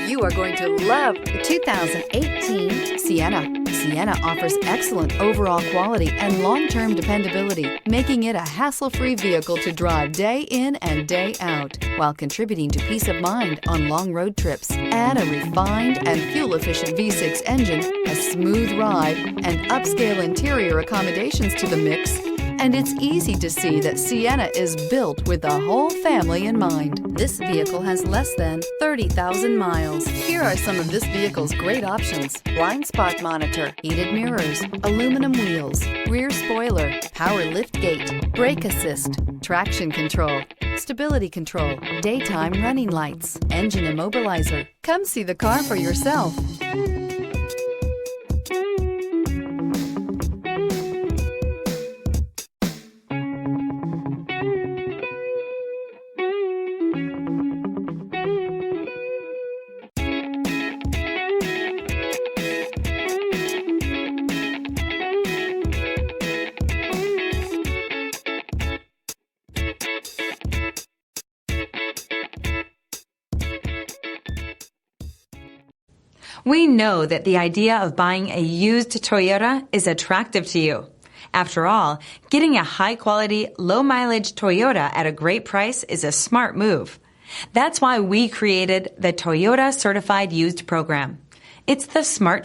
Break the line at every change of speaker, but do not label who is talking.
You are going to love the 2018 Sienna. Sienna offers excellent overall quality and long-term dependability, making it a hassle-free vehicle to drive day in and day out, while contributing to peace of mind on long road trips. Add a refined and fuel-efficient V6 engine, a smooth ride, and upscale interior accommodations to the mix, and it's easy to see that Sienna is built with the whole family in mind. This vehicle has less than 30,000 miles. Here are some of this vehicle's great options: blind spot monitor, heated mirrors, aluminum wheels, rear spoiler, power liftgate, brake assist, traction control, stability control, daytime running lights, engine immobilizer. Come see the car for yourself.
We know that the idea of buying a used Toyota is attractive to you. After all, getting a high-quality, low-mileage Toyota at a great price is a smart move. That's why we created the Toyota Certified Used Program. It's the smart choice.